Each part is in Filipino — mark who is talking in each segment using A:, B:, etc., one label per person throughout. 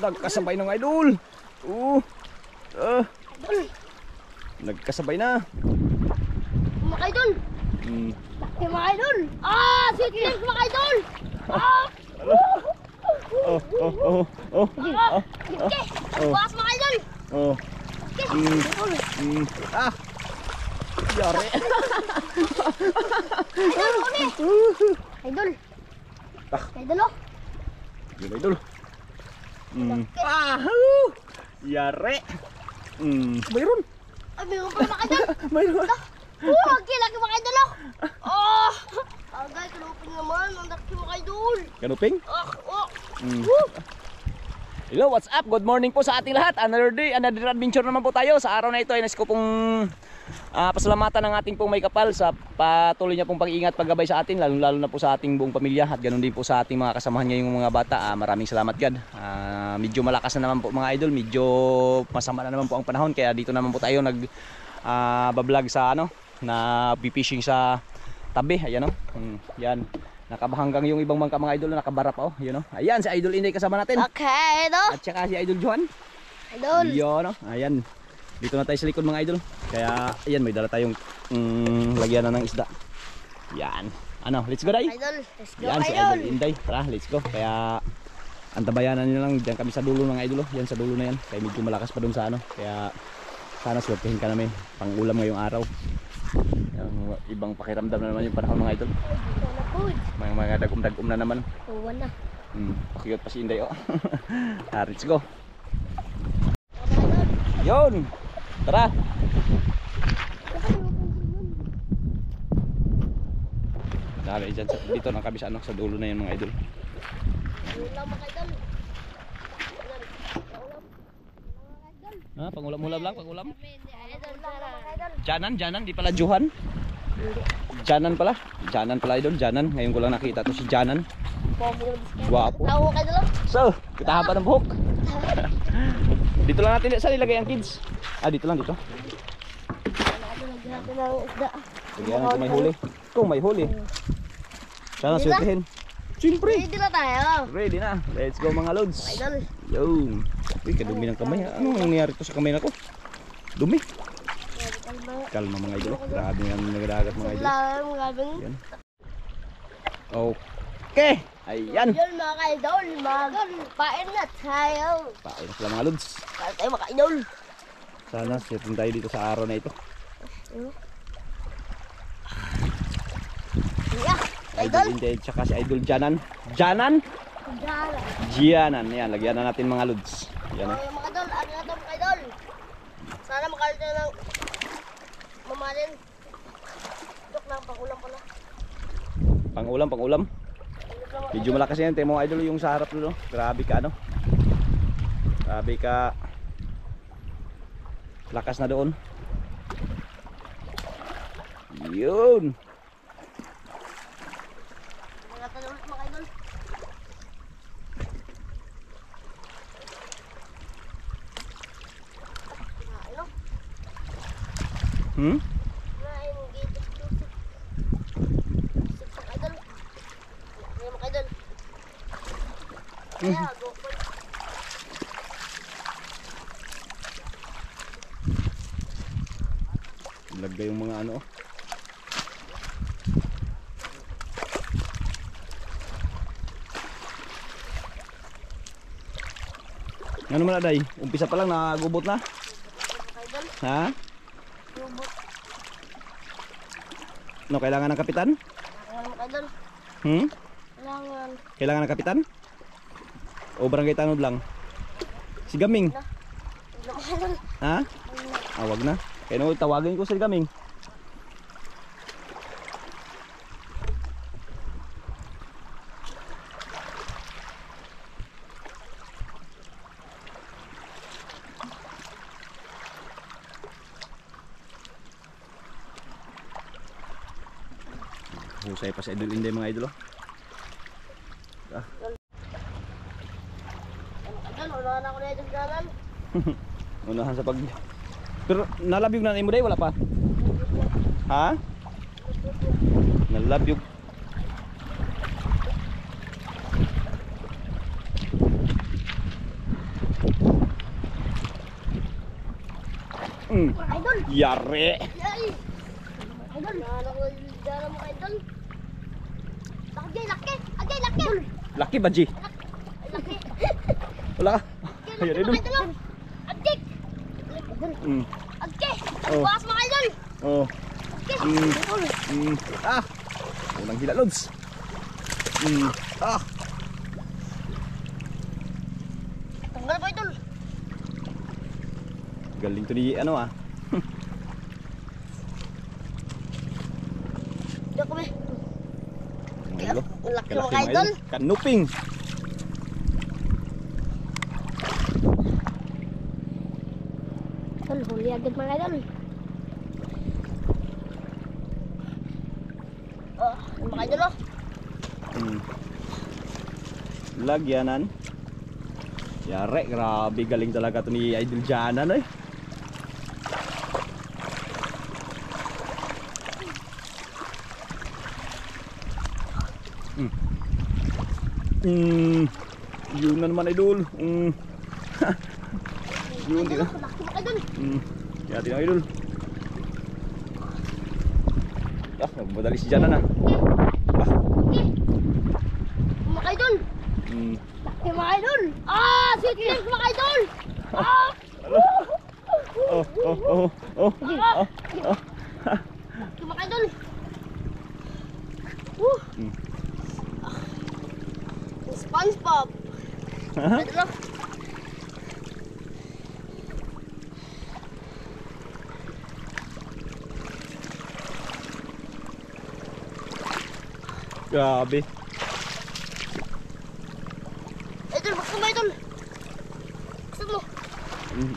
A: Nagkasabay ng idol. Nagkasabay na.
B: Mga idol. Mga idol. Sweet drinks mga idol. Bukas mga idol.
A: Yari.
B: Idol. Idol oh.
A: Yun idol. Yari. Mayroon.
B: Mayroon pa mga idol.
A: Mayroon.
B: Lagi mga idol oh. Agay, kanuping naman. Ang daki mga idol.
A: Kanuping? Hello, what's up? Good morning po sa ating lahat. Another day, another adventure naman po tayo. Sa araw na ito ay nais ko pong pasalamatan ng ating pong may kapal sa patuloy niya pong pag-iingat, paggabay sa atin, lalo na po sa ating buong pamilya at ganoon din po sa ating mga kasamahan ngayong mga bata. Maraming salamat God. Medyo malakas na naman po mga idol, medyo masama na naman po ang panahon, kaya dito naman po tayo bablog sa na fishing sa tabi. Ayan yan. Nakabahanggang yung ibang mga idol na nakabara pa Ayan si Idol Inday kasama natin.
B: Okay,
A: At saka si Idol Johan.
B: Idol.
A: Yun, ayan. Dito na tayo sa likod mga idol. Kaya ayan, may dala tayong lagyan na ng isda. Yan. Let's go day.
B: Idol, let's go.
A: Yan si Idol Inday. Tara, let's go. Kaya antabayanan niyo lang, diyan kami sa dulo ng idol. Yan sa dulo na yan. Kaya medyo malakas pa dun sa Kaya sana swertehin ka namin pang-ulam ngayong araw. Yung ibang pakiramdam na naman yung panahon mga idol. Mga dagum-dagum na naman.
B: Uwan na.
A: Pakiyot pa si Inday let's go. Yun. Tara. Dali dyan dito ng kabisa sa dulo na yan mga idol.
B: Ulam mga idol.
A: Pangulam-ulam lang, pangulam. Janan, di pala Johan. Janan pala idol, Janan. Ngayon ko lang nakita to si Janan. Guwapo.
B: Tawo ka idol.
A: So, kita haba ng buhok. Dito lang natin, saan ilagay ang kids? Dito lang, dito. Lagyan kung may huli. Kung may huli. Sana swertihin. Siyempre.
B: Ready na tayo.
A: Ready na. Let's go mga lods.
B: Idol.
A: Yun. Uy, kadumi ng kamay. Ano nangyari to sa kamay na ko? Dumi. Kalma mga idol. Grabe nga nagdagat mga idol. Yan. Okay. Ayan.
B: Idol mga idol. Pain na tayo.
A: Pain na sila mga lods.
B: Pain tayo mga idol.
A: Sana swertin tayo dito sa araw na ito. Idol Inday tsaka si Idol Janan. Janan? Janan. Yan, lagyan na natin mga lods. Yan
B: mga idol, mga idol. Sana makalito na ng mamalin. Dok lang, pangulam pala.
A: Pangulam. Medyo malakas yan. Tayo mga idol yung sa harap doon. Grabe ka Grabe ka. Lakas na doon. Yun.
B: Mga idol.
A: Lagay yung mga Ano man aday? Umpisa pa lang nagubot na? Ha? Kailangan ng kapitan? Kailangan ng kapitan? O barangay tanod lang? Si Gaming? Ha? Wag na. Kaya tawagin ko si Gaming. Husay pa sa Idol Inday mga idol.
B: Unahan ako na dyan jalan.
A: Unahan sa pag... Pero nalabyog na mo day, wala pa? Ha? Nalabyog.
B: Mga idol.
A: Yare.
B: Yay! Idol. Nahanap ko dyan mga idol. Laki, laki. Agay, laki.
A: Laki ba, G?
B: Laki.
A: Wala ka? Ayan, idol.
B: Mga idol. Agay.
A: Mm.
B: Agay. Ang
A: Oh.
B: bukas mga idol.
A: Oh.
B: Agay.
A: Mm.
B: Idol.
A: Ah. Unang hila, Lods. Ah.
B: Tanggal po idol.
A: Galing to ni ano ah.
B: Diyan kami.
A: Ano?
B: Laki
A: Kalaki,
B: mga idol.
A: Kanuping.
B: Idol, huli agad mga idol. Mga idol oh.
A: Lagyanan. Yare, grabe galing talaga to ni Idol Janan eh. Yun na naman Idol. Yun din.
B: Laki mga idol.
A: Kaya tinang Idol. Ah, magmadali si Janan ah.
B: Mga idol. Laki mga idol. Sweet drinks mga idol.
A: Oh.
B: Laki mga idol. SpongeBob. Idol oh.
A: Grabe.
B: Idol, buksan mo idol. Buksan mo.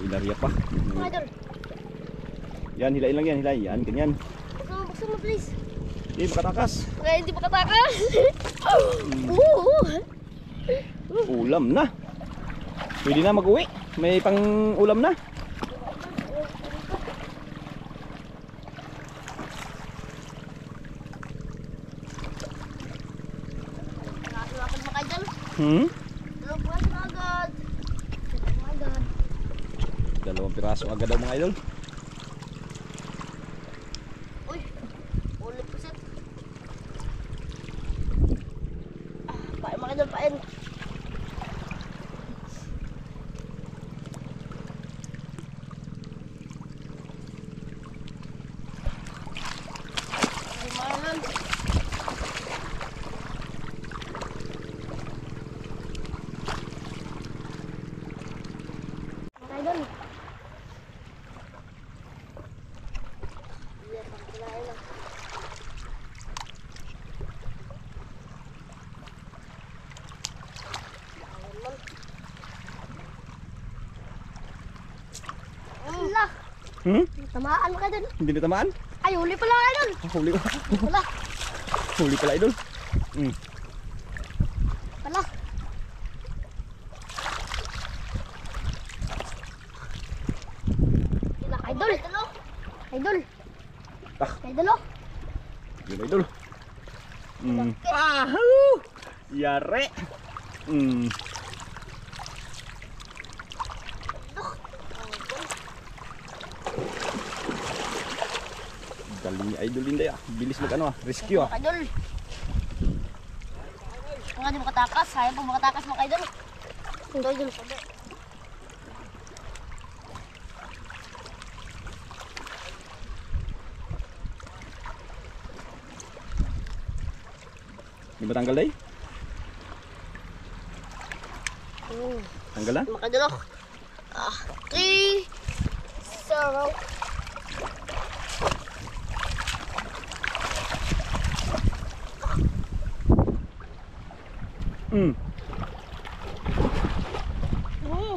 A: Inariya pa.
B: Mga idol.
A: Yan, hilain lang yan, hilain. Yan, ganyan.
B: Buksan mo please.
A: Hindi makatakas.
B: Kaya hindi makatakas.
A: Ulam na. Pwede na mag-uwi. May pang ulam na.
B: Nakakilakad mga idol. Dalawang buwan na agad. Mga idol.
A: Dalawang piraso agad daw mga idol.
B: Uy, ulit po set. Pain mga idol, pain. Limahan. Mga idol. Yes, ang kinain na. Lah, tamaan mo ka dun.
A: Hindi na tamaan?
B: Ay, huli pala ka dun.
A: Huli ko.
B: Wala,
A: Huli pala idol.
B: wala. Idol. Idol.
A: Ah.
B: Idol oh.
A: Yun idol. Yare. Galing ni Idol Inday ah. Bilis mag ano ah. Rescue ah.
B: Idol. Mga di makatakas. Sayang pag makatakas mga idol. Idol, sabi.
A: Di ba tanggal day? Tanggal na?
B: Mga idol oh. 3, 0.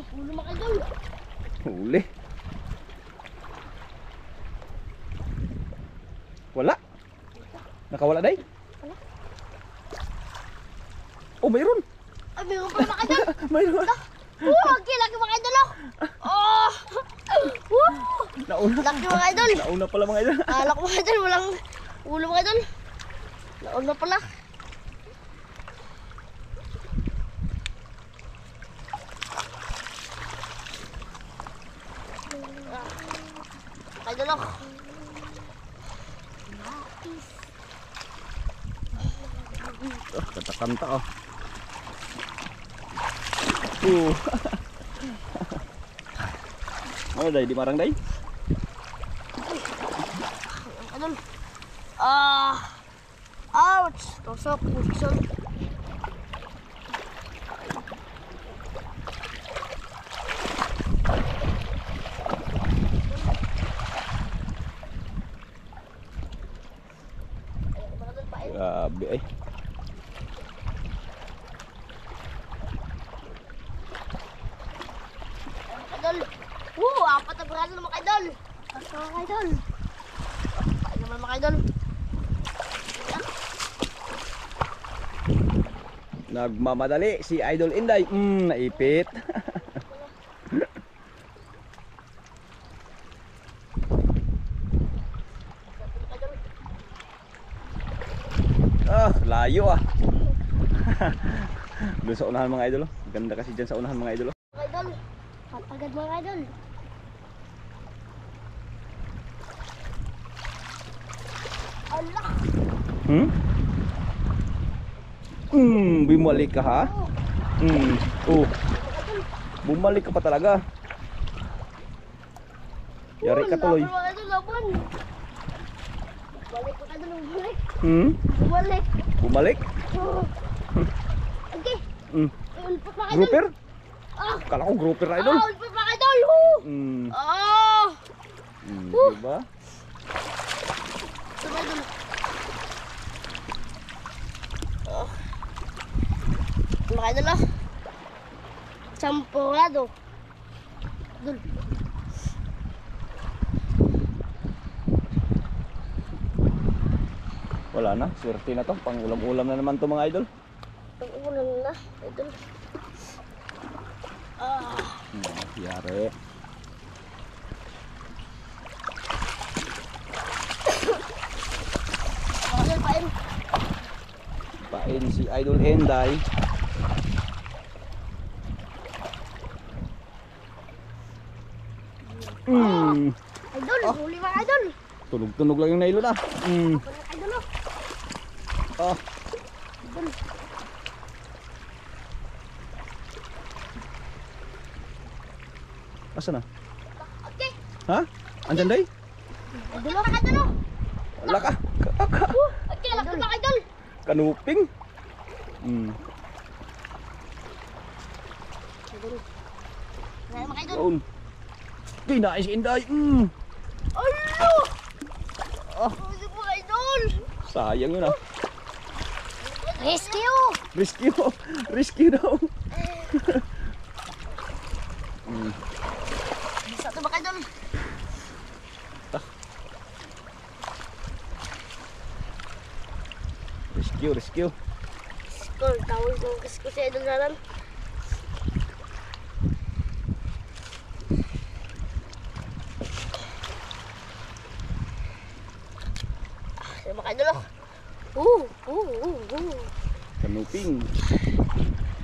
B: Huli mga idol.
A: Huli. Wala. Nakawala day?
B: Wala.
A: Oh, mayroon.
B: Ay, mayroon pa mga idol.
A: Mayroon.
B: Okay, laki mga idol oh. Oh.
A: Nauna.
B: Laki mga idol.
A: Nauna pala mga idol.
B: Alak mga idol, walang ulo mga idol. Nauna pala. idol. Oh.
A: Kanta-kanta oh. Ano day, di marang day?
B: Idol. Ouch! Tusok, tusok.
A: Grabe ay.
B: Idol. Apat na braso naman idol. Apat na idol. Ay naman mga idol.
A: Nagmamadali si Idol Inday. Naipit. Layo ah. Doon sa unahan mga idol. Ganda kasi dyan sa unahan mga idol.
B: Mga idol. Agad mga idol. Allah.
A: Bumalik ka ha? Bumalik ka pa talaga. Yari ka tuloy.
B: Laban mga idol, laban. Balik mga idol, bumalik. Bumalik.
A: Bumalik?
B: Okay. Ulpot mga idol.
A: Grouper? Kala ko grouper idol.
B: Ulpot mga idol.
A: Diba?
B: Ito mga idol. Mga idol ah. Champurado. Idol.
A: Wala na, swerte na to. Pang ulam-ulam na naman to mga idol.
B: Ang ulan na, idol.
A: Yari.
B: Idol, pain.
A: Pain si Idol Inday.
B: Idol, huli mga idol.
A: Tunog-tunog lang yung nailo na.
B: Idol
A: Oh.
B: Idol.
A: Asa na?
B: Okay.
A: Ha? Andyan day?
B: Idol mga idol.
A: Wala ka.
B: Okay, lakot mga idol.
A: Kanuping.
B: Idol. Ngayon mga idol.
A: Doon. Kinain si Inday.
B: Alo! Huli mga idol.
A: Sayang yun ah.
B: Rescue!
A: Rescue. Rescue daw.
B: Bisa ito mga idol.
A: Rescue, rescue.
B: Skol, tawag ng rescue si idol nalan. Sige mga idol oh.
A: Kanuping.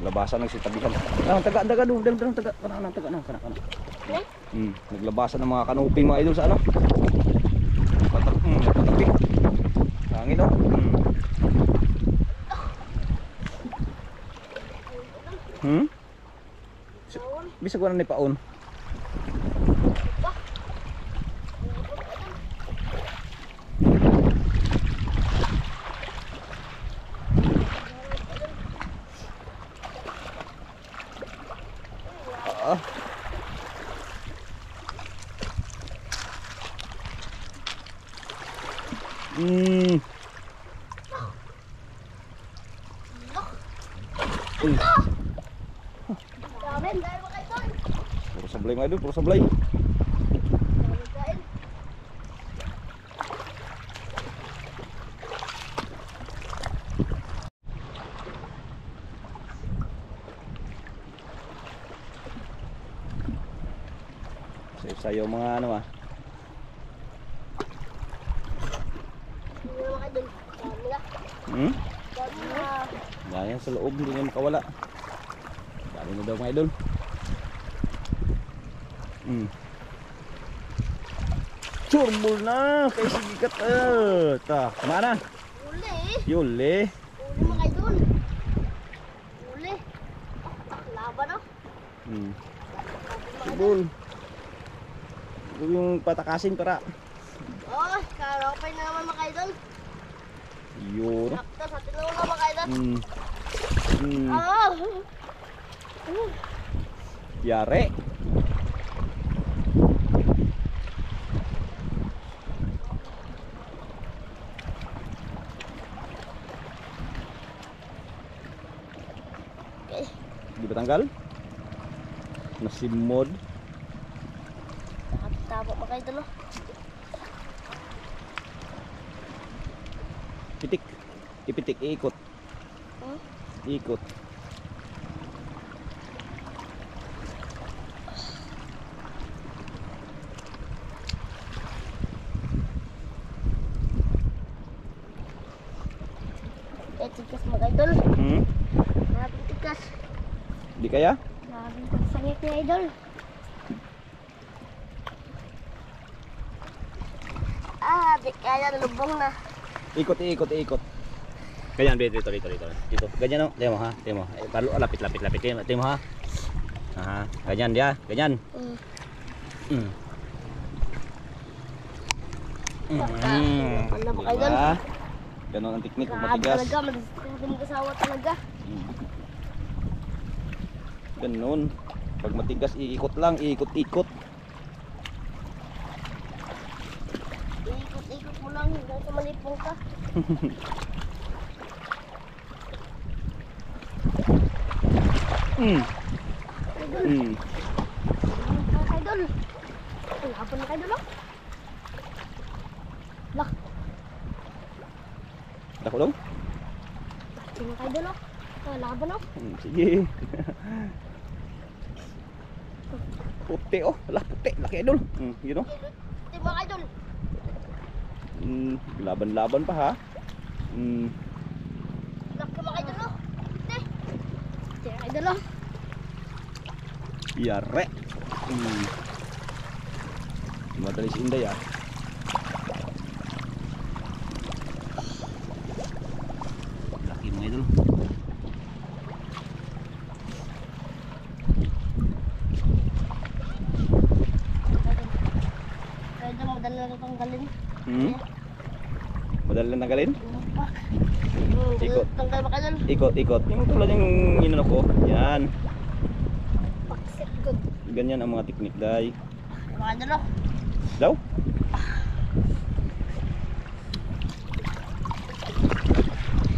A: Labasan ng sitabihan. Taga doon, taga. Kana. Naglabasan ng mga kanuping mga idol sa ano? Patapik. Hangin oh. Bisa ko na ni paon.
B: Damen, dahil mga idol.
A: Puro sablay mga idol, puro sablay. Sayo mga ano ah.
B: Mga idol. Dami na. Dami na.
A: Ganyan sa loob, hindi na makawala. Dami na daw mga idol. Turbol na. Kay sigikat. Ta, mana?
B: Uli.
A: Yuli.
B: Uli mga idol. Uli. Laban no?
A: Turbol. Ito yung patakasin para.
B: Oh, karopay na naman mga idol.
A: Yun.
B: Sakto sa tinuro na mga idol. Ah!
A: Yare.
B: Okay.
A: Di ba tanggal? Nasimod.
B: Nakatabo mga idol no?
A: Pitik. Ipitik, iikot.
B: Hmm?
A: Ikot.
B: Eh, tikas mga idol. Maraming tikas.
A: Di kaya?
B: Maraming pagsangit ni idol. Ah, di kaya lubong na.
A: Ikot, ikot, ikot. Ganyan, dito. Dito. Ganyan, no? Tingnan mo, ha? Tingnan mo. Palo, lapit. Tingnan mo, ha? Aha. Ganyan, dia. Ganyan.
B: Ano ba kayo doon?
A: Diba? Ganon ang teknik kung
B: Grabe
A: matigas.
B: talaga, mag-asawa talaga.
A: Ganon. Pag matigas, iikot lang. Iikot-ikot.
B: Ikot-ikot mo lang hanggang sa malipong ka. Idol. Laban na kayo doon. Lah,
A: Dako dong?
B: sino kayo doon? Laban na.
A: Sige. Puti, oh. Lah, puti. Laki, idol. Yun, oh.
B: Diba kayo doon?
A: Laban-laban pa, ha?
B: Laki mo kayo doon. Diba kayo doon?
A: Yare. Madali si Inday, ah. Laki mga idol.
B: Kaya dyan madala na tanggalin.
A: Madali lang tanggalin? Ikot.
B: Tanggal ba kayo doon?
A: Ikot. Yung tulad yung inano ko. Yan.
B: Paksit good.
A: Ganyan ang mga teknik, day.
B: Diba kayo doon?
A: Daw?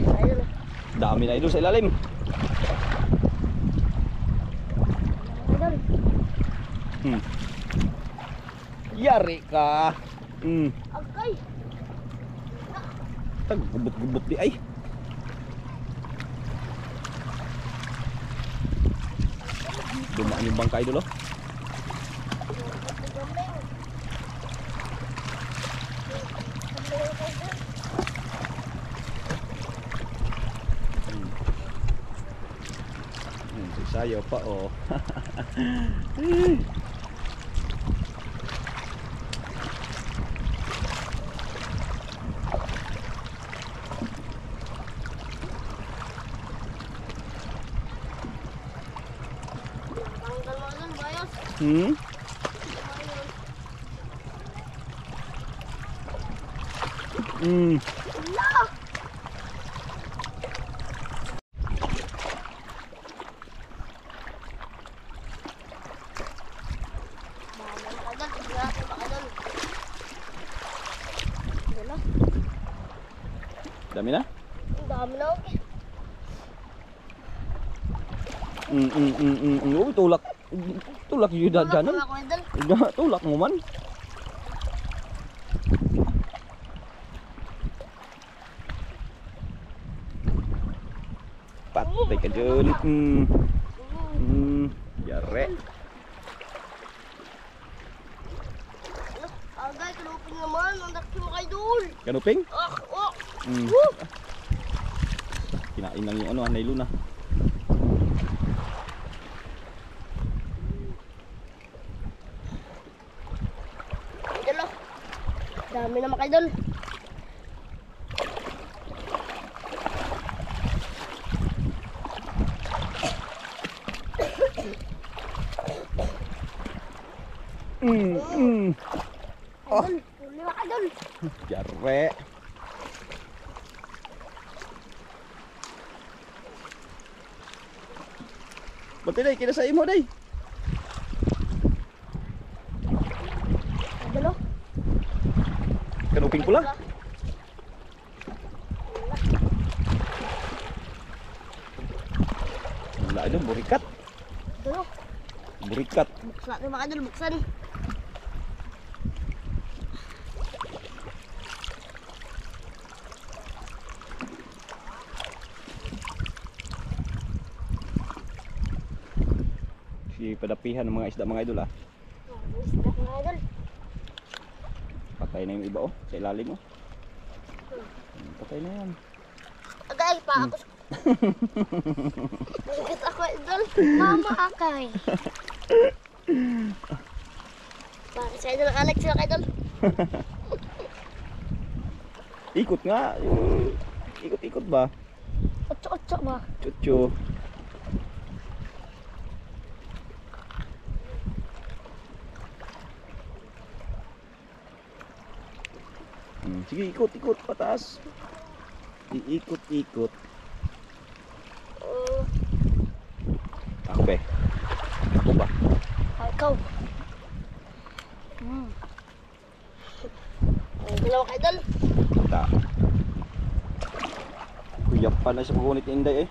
B: Kayo doon.
A: Dami na idol sa ilalim.
B: Kayo doon.
A: Yari ka.
B: Agay.
A: Gubot-gubot di ay. Dumaan yung bangka idol, oh. Sayo pa, oh.
B: Tanggal mo doon, bayos. Ala!
A: Dami na?
B: Ang dami na, okay.
A: Oh, tulak. Tulak yung dadanan.
B: Tulak mo ako, idol.
A: Tulak mo man. Patay ka dyan. Yare.
B: Agay, kalupin naman. Ang daki mo kay Dul.
A: Kanuping?
B: Oh.
A: Kinain lang yung ano, nylon na.
B: Idol, oh. Dami na mga idol.
A: Oh.
B: Idol, huli mga idol.
A: Jare. Buti day, kinasay mo day.
B: Idol oh.
A: Kanuping pula. Wala idol, burikat.
B: Idol oh.
A: Burikat.
B: Buksan natin mga idol, buksan.
A: Si padapihan ng mga isda mga idol ah.
B: Isda mga idol.
A: Patay na yung iba oh, sa ilalim oh. Patay na yan.
B: Agay pa ako. Bakit ako idol? Mama akay. Bakit sa idol Alex sila idol?
A: Ikot nga. Ikot-ikot ba?
B: Otso-otso ba?
A: Chucho. Sige, ikot-ikot pataas. Iikot-ikot. Ako ba? Ako ba?
B: Ikaw. Dalawa ka idol.
A: Ta. Kuyak pa na sa pagunit ni Inday eh.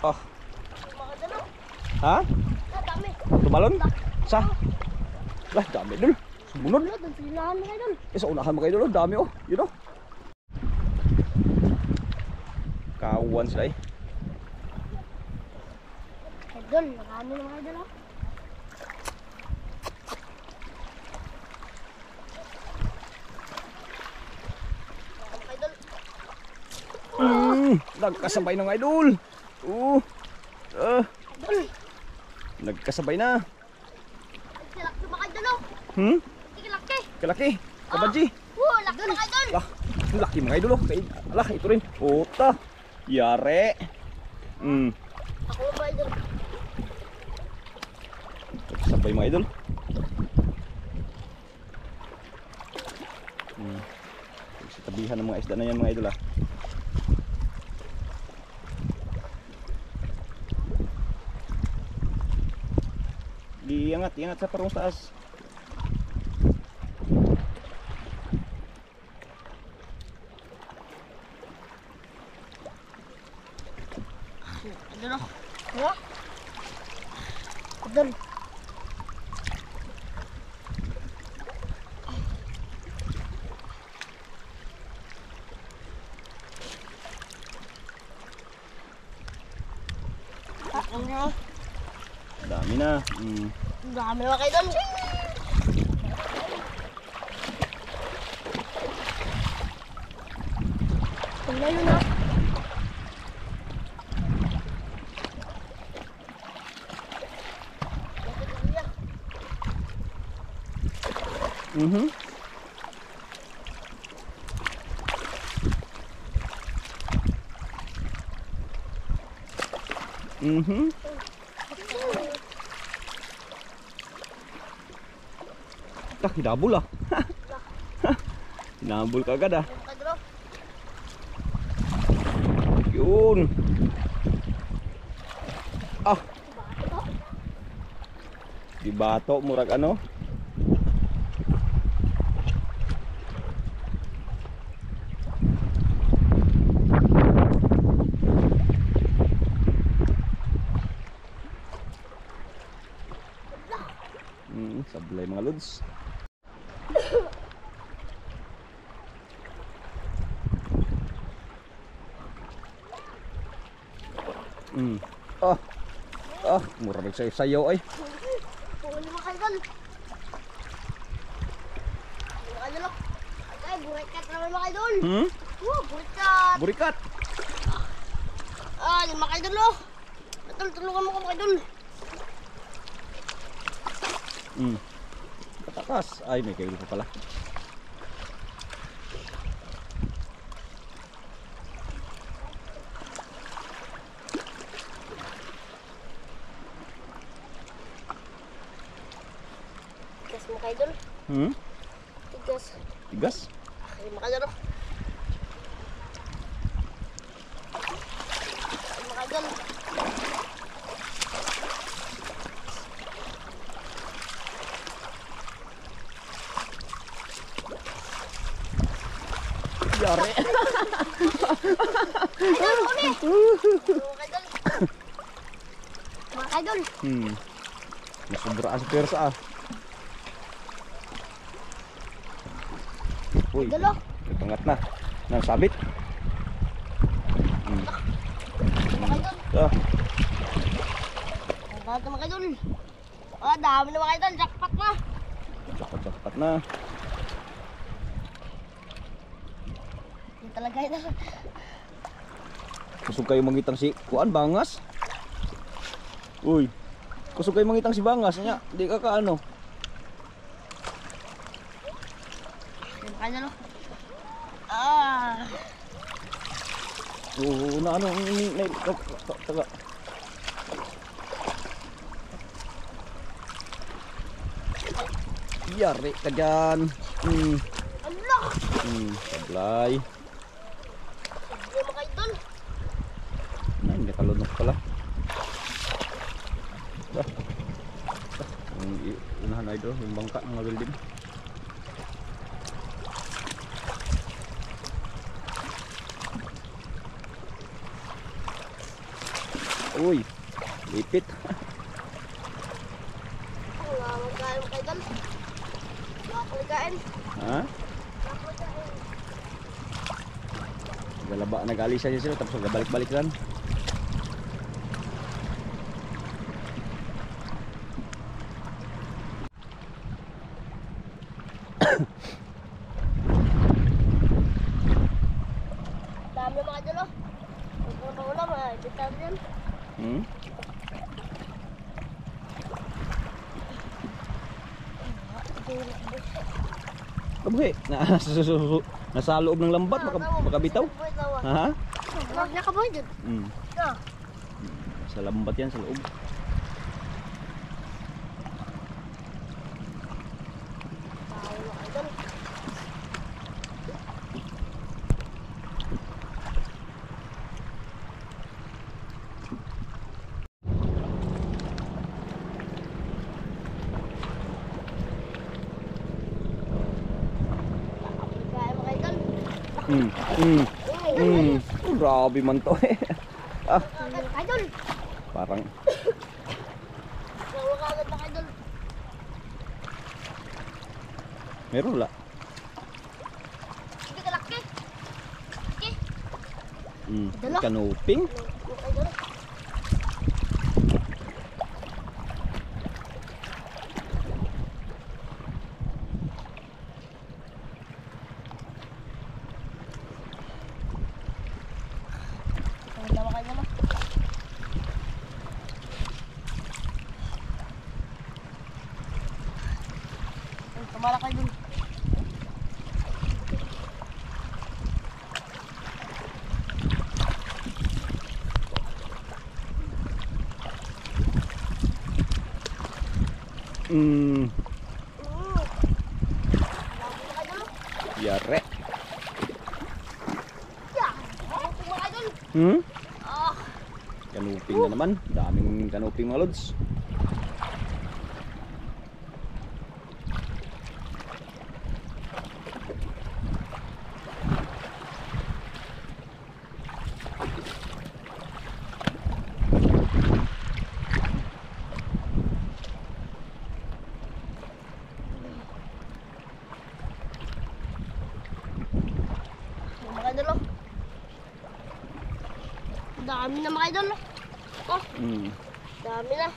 A: Oh.
B: Mga dalaw.
A: Ha?
B: Dami.
A: Tumalon? Sa? Lah, dami dul. Sumunod.
B: Wala, doon silahan mga idol.
A: Sa unahan mga idol, dami oh. Yun oh. Kawan sila eh.
B: Idol, nakano na mga idol oh. Mga idol.
A: Nagkasabay ng idol.
B: Idol.
A: Nagkasabay na.
B: Laki mga idol oh. Laki.
A: Kalaki. Kabadji.
B: Laki mga idol.
A: Lah, laki mga idol oh. Kay, alah, ito rin. Ota. Yare.
B: Ako mga idol.
A: Nagkasabay mga idol. Sa tabihan ng mga isda na yan mga idol ah. Iangat sa parang taas.
B: Idol oh. Wala. Idol. Ano?
A: Dami na.
B: Dami na mga idol. Tingnan nyo na.
A: Tak, hinabol ah. Hinabol ka agad ah.
B: Idol oh.
A: Yun. Ah. Di bato murag ano? Sablay mga lods. Oh. Ah, mura rin sayo ay.
B: Puhuli mga kaidol. Mga kaidol. Ay, burikat naman mga kaidol. Burikat.
A: Burikat.
B: Ah, mga kaidol oh. Tulungan mo ko mga kaidol.
A: Patakas. Ay, may kayo pa pala.
B: Tigas mga kaidol. Tigas.
A: Tigas.
B: Ay, mga kaidol oh. Ay, mga kaidol.
A: Yari.
B: Kaidol, huli. Mga kaidol. Mga kaidol.
A: Masubra sa persa ah. Uy,
B: Kaidol oh.
A: pangat na. Nasabit.
B: Mga kaidol.
A: Ah,
B: Ang dami mga kaidol. Ah, dami na mga kaidol. Jackpot na.
A: jackpot na.
B: Hindi talaga ito.
A: Kusog kayo mangitang si Kuan Bangas. Uy. Kusog kayo mangitang si Bangas nya. Di ka kaano.
B: Mga kaidol oh. Ah.
A: Oo, na ano taga. Yari ka dyan.
B: Allah.
A: Sablay.
B: Hindi mga kaidol.
A: Ay, hindi kalunok pala. Unahan na ito, yung bangka ng mga building. Uy, lipit.
B: Wala magkain mga kaidol. Wala kalikain.
A: Ha? Galaba, nag-alisa siya sila tapos nagabalik-balik lang.
B: Dami mga kaidol oh. Huwag mo na ulam ah. Ibitan yan.
A: Kabuhi, nasa loob ng lambat, makabitaw. Ha?
B: Huwag na kaboy dyan. Ah.
A: Sa lambat yan, sa loob.
B: Dami mga kaidol. Kalikain mga kaidol.
A: Grabe man to eh. Ah,
B: Kaidol.
A: parang
B: Wala kagad mga kaidol.
A: meron wala.
B: Hindi ka laki. Laki. Dala.
A: Kanuping.
B: Mga kaidol. Ang dama kayo naman. Ay, tumala kayo dun. Lagi na kayo dun.
A: Yare.
B: Yeah. Ang tumala kayo dun. Ah.
A: Kanuping na naman. Daming kanuping mga lods.
B: Mga idol oh. Dami na mga idol oh. Oh, Dami na.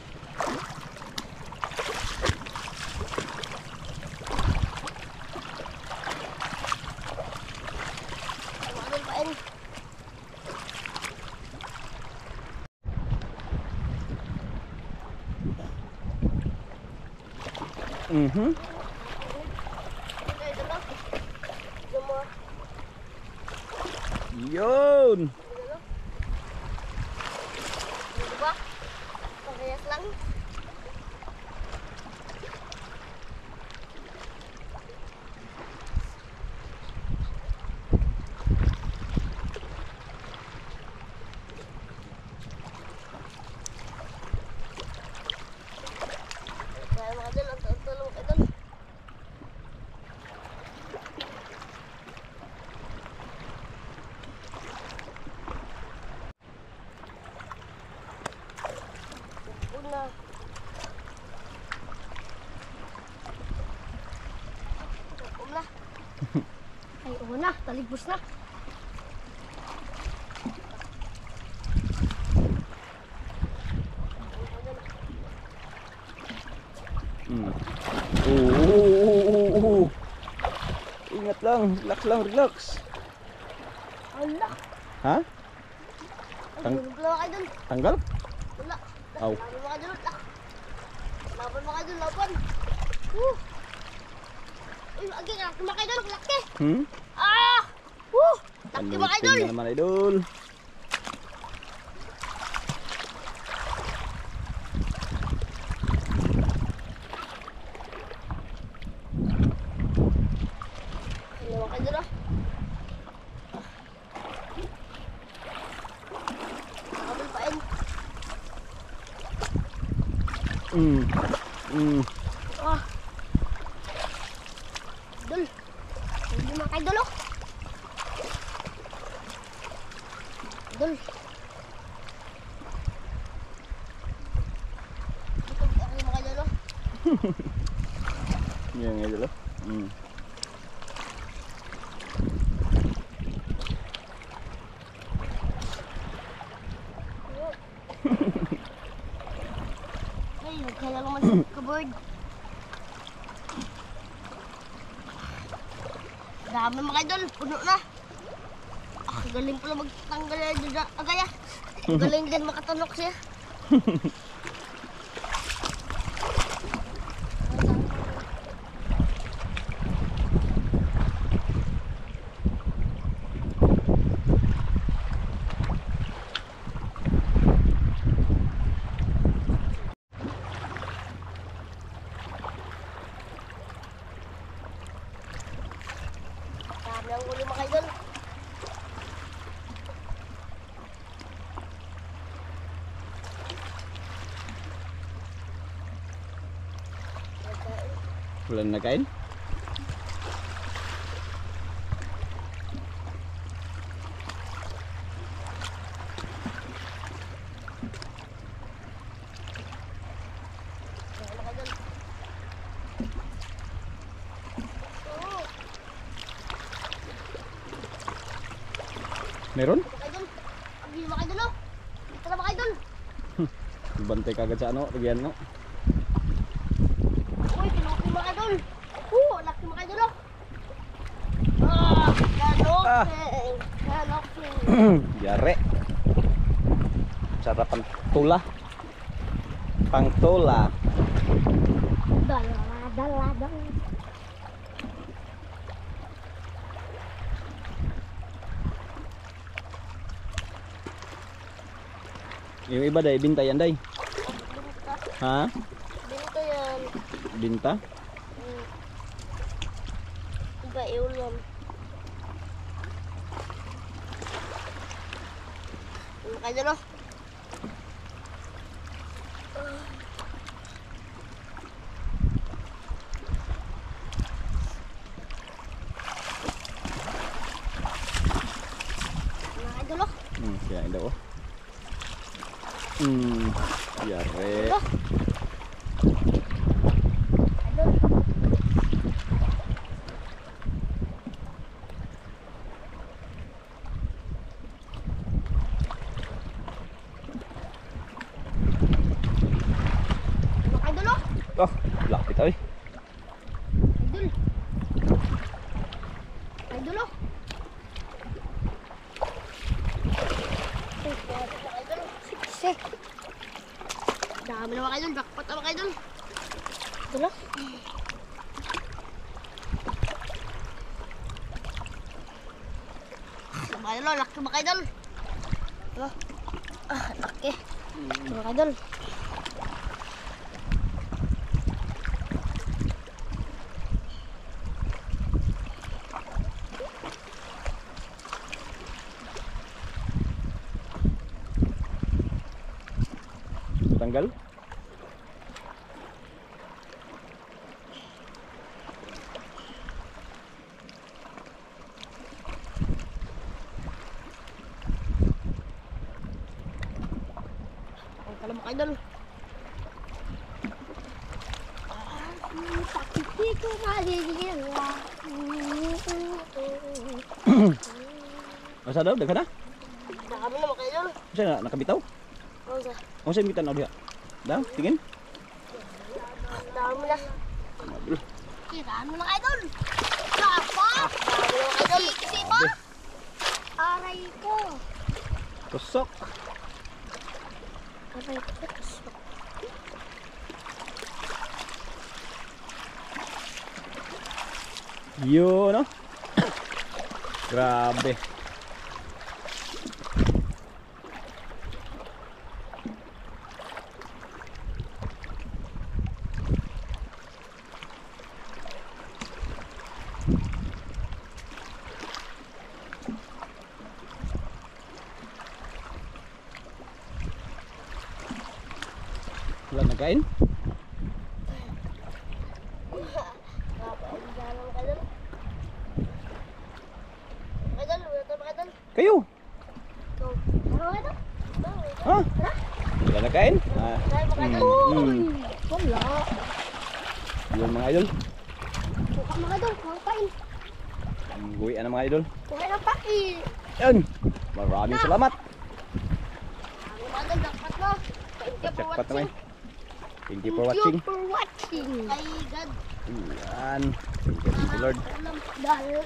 B: Tumagal pa rin.
A: Mhm.
B: Okay, dalaw. Yung mga
A: Yun.
B: dalaw. Di ba? Parehas lang. Kaya mga idol, ang tulong idol. Una. Una. Ay, una. Taligpos na.
A: Mm. Oo. Ingat lang, relax lang, relax.
B: Ala.
A: Ha?
B: Ay,
A: Tang-
B: tulog lang kayo dun.
A: Tanggal?
B: Wala.
A: Aw.
B: Laban mo kayo dun. Laban mo kayo dun. Laban. Uy, laki. Laki mo kayo dun. Laki.
A: Hmm?
B: Ah! Laki mo kayo
A: Alupin
B: dun.
A: na naman, idol.
B: Ano mo kayo dun ah? Nakabal pa rin.
A: Mm. Mm.
B: Ah. Dul. Hindi mo kayo dul oh. Dul. Dito mo kayo dul oh.
A: Yan, idol. Mm.
B: Ay, kaya naman sa cupboard. Dami mga idol, puno na. Ah, galing pala magtanggal na agaya. Galing din makatunok siya. Dami ang huli mga idol.
A: Wala na nakain?
B: Dami mga idol. Oo,
A: Meron?
B: mga idol. Ang hili mga idol oh. Tara mga idol.
A: Bantay kagad sa ano, lagyan no?
B: Uy, kinuki mga idol. Laki mga idol oh. Ah, kanoking. Kanoking.
A: Yare. Sarap ang tula. Pang tula.
B: Dala.
A: Yung iba day, binta yan day.
B: Binta.
A: Ha?
B: Binta yan.
A: Binta?
B: Iba iulam. Ano kayo dyan oh? Ano kayo dyan oh?
A: Kaya daw. Yare.
B: Ano? Idol.
A: Lapit oy.
B: Idol. Idol oh. Idol. Siksik. Dami na mga idol. Jackpot na mga idol. Idol oh. Mga idol, laki mga idol. Laki. Mga idol.
A: Tanggal.
B: Ang kalam mga idol. Sakiti ko maliliwa.
A: Masa daw daghan na?
B: Dami na mga idol.
A: Kasi na nakabitaw.
B: Oo sa.
A: O sa kita na diha. Daw, tingin.
B: Dami na. Kiraan mo lang idol. Sapa. Dami na mga idol. Sipa. Aray ko.
A: Tusok.
B: Aray ko.
A: Yun, no? Grabe. Wala nagkain? Kayo? Ha? Wala nagkain? Ah.
B: Wala.
A: Yun mga idol.
B: Buka mga idol, kumain.
A: Buwi na mga idol.
B: Kumain ang pain.
A: Yun. Maraming salamat.
B: Ang mga idol, dapat mo. Thank you for
A: Jackpot naman.
B: watching.
A: Thank you for watching.
B: Thank you for watching. Ay, God.
A: Yan. Thank you, Lord.
B: Dahil